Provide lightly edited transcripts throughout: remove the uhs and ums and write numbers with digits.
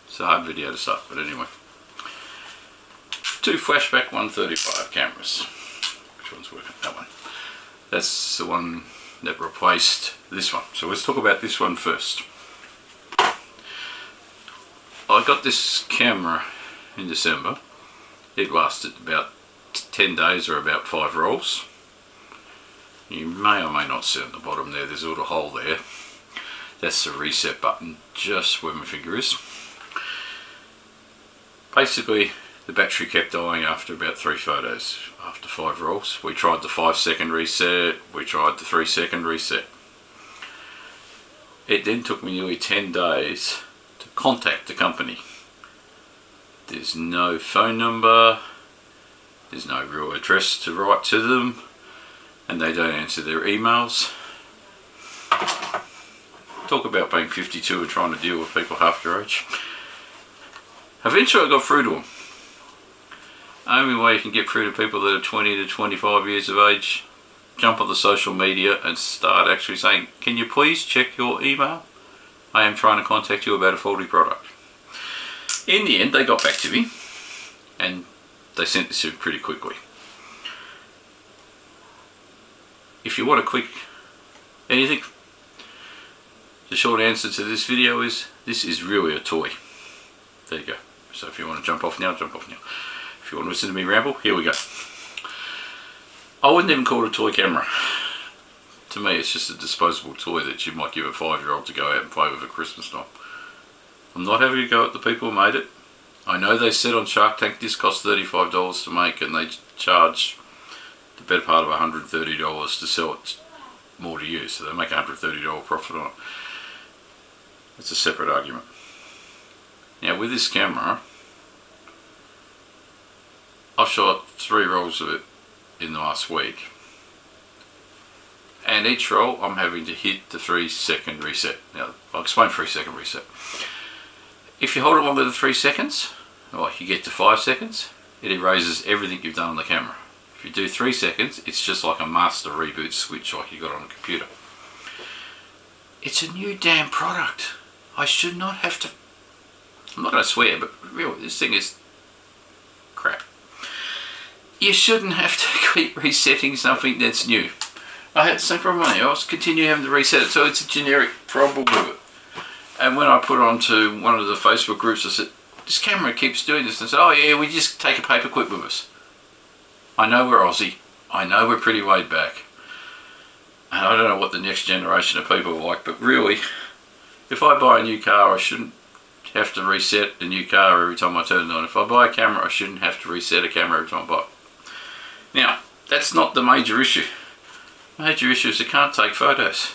It's a hard video to start, but anyway. 2 Flashback 135 cameras. Which one's working? That one. That's the one that replaced this one. So let's talk about this one first. I got this camera in December. It lasted about 10 days or about 5 rolls. You may or may not see on the bottom there, there's a little hole there. That's the reset button, just where my finger is. Basically, the battery kept dying after about 3 photos, after 5 rolls. We tried the 5-second reset, we tried the 3-second reset. It then took me nearly 10 days to contact the company. There's no phone number, there's no real address to write to them, and they don't answer their emails. Talk about being 52 and trying to deal with people half your age. Eventually I got through to them. Only way you can get through to people that are 20 to 25 years of age, jump on the social media and start actually saying, can you please check your email? I am trying to contact you about a faulty product. In the end they got back to me and they sent this in pretty quickly. If you want a quick anything, the short answer to this video is, this is really a toy. There you go. So if you want to jump off now, jump off now. If you want to listen to me ramble, here we go. I wouldn't even call it a toy camera. To me it's just a disposable toy that you might give a 5-year-old to go out and play with at Christmas time. I'm not having a go at the people who made it. I know they said on Shark Tank this cost $35 to make and they charge the better part of $130 to sell it more to you, so they make a $130 profit on it. It's a separate argument. Now with this camera, I've shot 3 rolls of it in the last week, and each roll I'm having to hit the 3-second reset. Now I'll explain 3-second reset. If you hold it longer than 3 seconds, or you get to 5 seconds, it erases everything you've done on the camera. If you do 3 seconds, it's just like a master reboot switch like you got on a computer. It's a new damn product. I should not have to, I'm not going to swear, but really this thing is crap. You shouldn't have to keep resetting something that's new. I had the same problem on here. I was continue having to reset it, so it's a generic problem with it. And when I put onto one of the Facebook groups, I said, this camera keeps doing this. And I said, oh yeah, we just take a paperclip with us. I know we're Aussie. I know we're pretty laid back. And I don't know what the next generation of people are like, but really, if I buy a new car, I shouldn't have to reset the new car every time I turn it on. If I buy a camera, I shouldn't have to reset a camera every time I buy it. Now, that's not the major issue. The major issue is you can't take photos.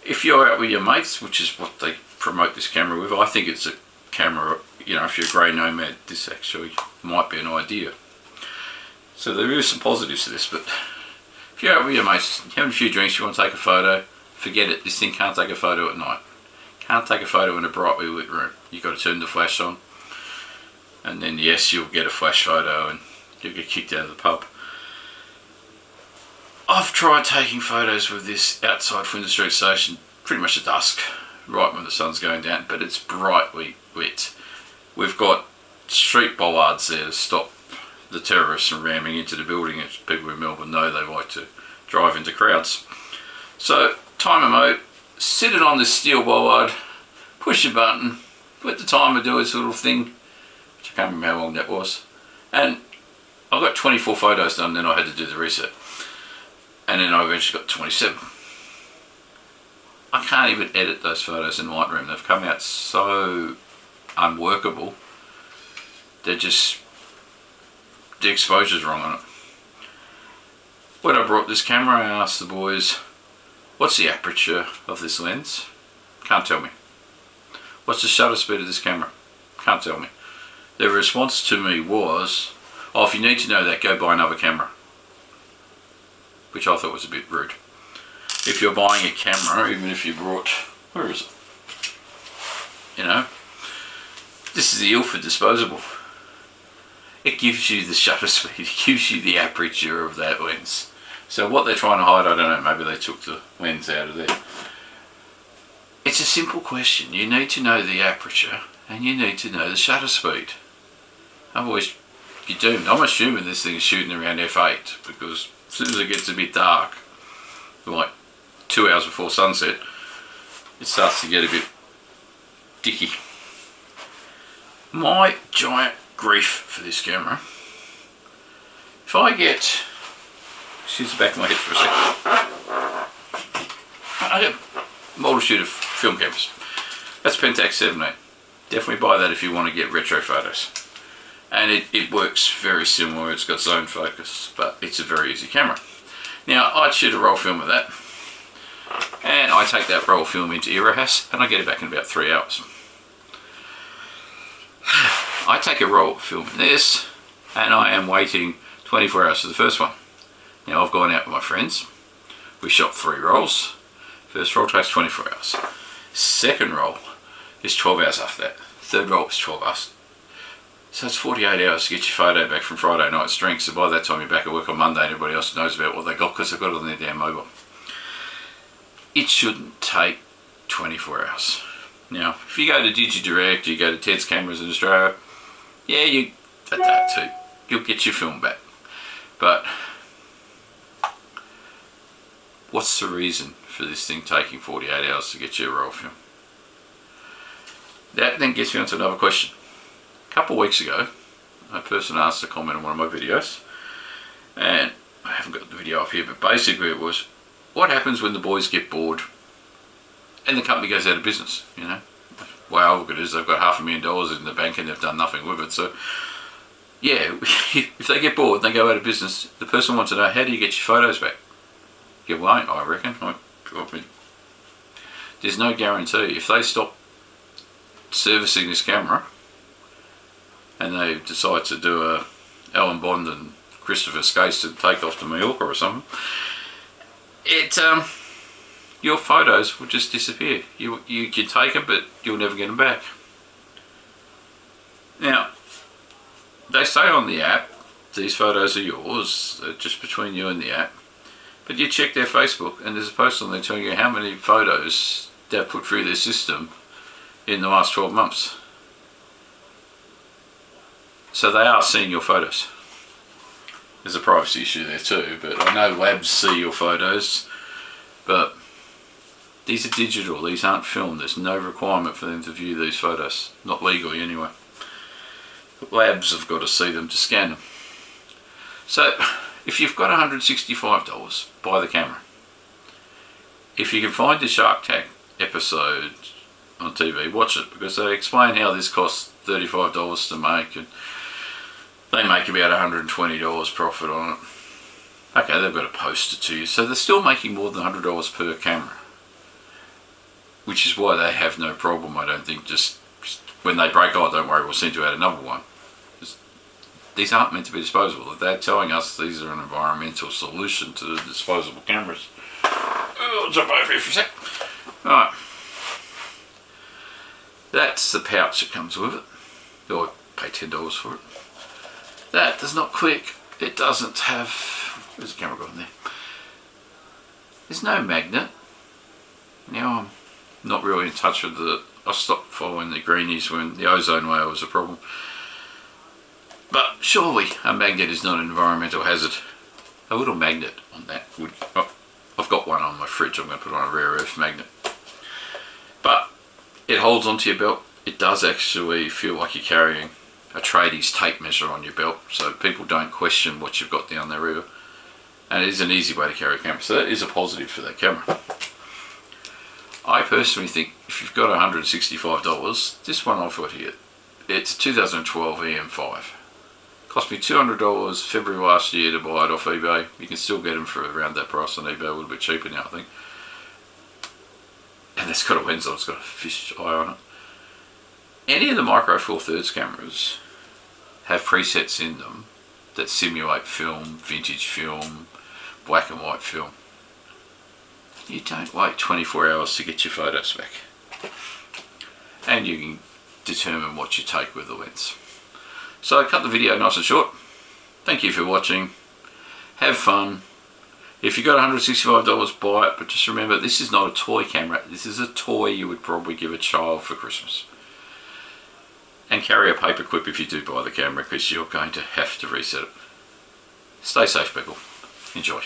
If you're out with your mates, which is what they promote this camera with, I think it's a camera, you know, if you're a grey nomad, this actually might be an idea. So there is some positives to this, but if you're out with your mates, having a few drinks, you want to take a photo, forget it, this thing can't take a photo at night. Can't take a photo in a brightly lit room. You've got to turn the flash on, and then yes, you'll get a flash photo and you'll get kicked out of the pub. I've tried taking photos with this outside Flinders Street Station pretty much at dusk, right when the sun's going down, but it's brightly lit. We've got street bollards there to stop the terrorists from ramming into the building, as people in Melbourne know they like to drive into crowds. So timer mode, sit it on this steel bollard, push a button, let the timer do its little thing, which I can't remember how long that was, and I got 24 photos done, then I had to do the reset. And then I eventually got 27. I can't even edit those photos in Lightroom. They've come out so unworkable. They're just, the exposure's wrong on it. When I brought this camera, I asked the boys, what's the aperture of this lens? Can't tell me. What's the shutter speed of this camera? Can't tell me. Their response to me was, oh, if you need to know that, go buy another camera. Which I thought was a bit rude. If you're buying a camera, even if you brought, where is it? You know, this is the Ilford disposable. It gives you the shutter speed, it gives you the aperture of that lens. So what they're trying to hide, I don't know, maybe they took the lens out of there. It's It's a simple question. You need to know the aperture and you need to know the shutter speed. Otherwise, you're doomed. I'm assuming this thing is shooting around f8 because as soon as it gets a bit dark, like 2 hours before sunset, it starts to get a bit dicky. My giant grief for this camera, if I get, excuse the back of my head for a second, I get a multitude of film cameras. That's Pentax 7.8. Definitely buy that if you want to get retro photos. And it works very similar. It's got zone focus, but it's a very easy camera. Now, I'd shoot a roll film of that, and I take that roll film into Erahas, and I get it back in about 3 hours. I take a roll film in this, and I am waiting 24 hours for the first one. Now, I've gone out with my friends. We shot 3 rolls. First roll takes 24 hours. Second roll is 12 hours after that. Third roll is 12 hours. So it's 48 hours to get your photo back from Friday night's drink. So by that time you're back at work on Monday and everybody else knows about what they got because they've got it on their damn mobile. It shouldn't take 24 hours. Now, if you go to DigiDirect, you go to Ted's Cameras in Australia, yeah, you at that too. You'll get your film back. But what's the reason for this thing taking 48 hours to get your roll film? That then gets me onto another question. A couple of weeks ago, a person asked a comment on one of my videos, and I haven't got the video up here, but basically it was, what happens when the boys get bored and the company goes out of business? You know, wow, look at this, they've got $500,000 in the bank and they've done nothing with it. So yeah, if they get bored and they go out of business, the person wants to know, how do you get your photos back? You won't, I reckon. There's no guarantee. If they stop servicing this camera and they decide to do a Alan Bond and Christopher Skase to take off to Mallorca or something, your photos will just disappear. You can take them, but you'll never get them back. Now, they say on the app, these photos are yours, they're just between you and the app. But you check their Facebook and there's a post on there telling you how many photos they've put through their system in the last 12 months. So they are seeing your photos. There's a privacy issue there too, but I know labs see your photos, but these are digital, these aren't filmed. There's no requirement for them to view these photos, not legally anyway. Labs have got to see them to scan them. So if you've got $165, buy the camera. If you can find the Shark Tank episode on TV, watch it, because they explain how this costs $35 to make and they make about $120 profit on it. Okay, they've got to post it to you, so they're still making more than $100 per camera, which is why they have no problem, I don't think, just when they break, oh don't worry, we'll send you out another one. These aren't meant to be disposable. They're telling us these are an environmental solution to the disposable cameras. I'll jump over here for a sec. Alright. That's the pouch that comes with it. Or pay $10 for it. That does not click. It doesn't have... Where's the camera gone there? There's no magnet. Now I'm not really in touch with the... I stopped following the greenies when the ozone layer was a problem. But surely a magnet is not an environmental hazard. A little magnet on that would... Oh, I've got one on my fridge. I'm going to put on a rare earth magnet. But it holds onto your belt. It does actually feel like you're carrying a tradies tape measure on your belt, so people don't question what you've got down there either. And it is an easy way to carry a camera. So that is a positive for that camera. I personally think if you've got $165, this one I've got here, it's 2012 EM5. Cost me $200 February last year to buy it off eBay. You can still get them for around that price on eBay, a little bit cheaper now I think. And it's got a lens on, it's got a fish eye on it. Any of the Micro Four Thirds cameras have presets in them that simulate film, vintage film, black and white film. You don't wait 24 hours to get your photos back. And you can determine what you take with the lens. So I cut the video nice and short. Thank you for watching. Have fun. If you got $165, buy it, but just remember, this is not a toy camera. This is a toy you would probably give a child for Christmas. And carry a paper clip if you do buy the camera, because you're going to have to reset it. Stay safe, people. Enjoy.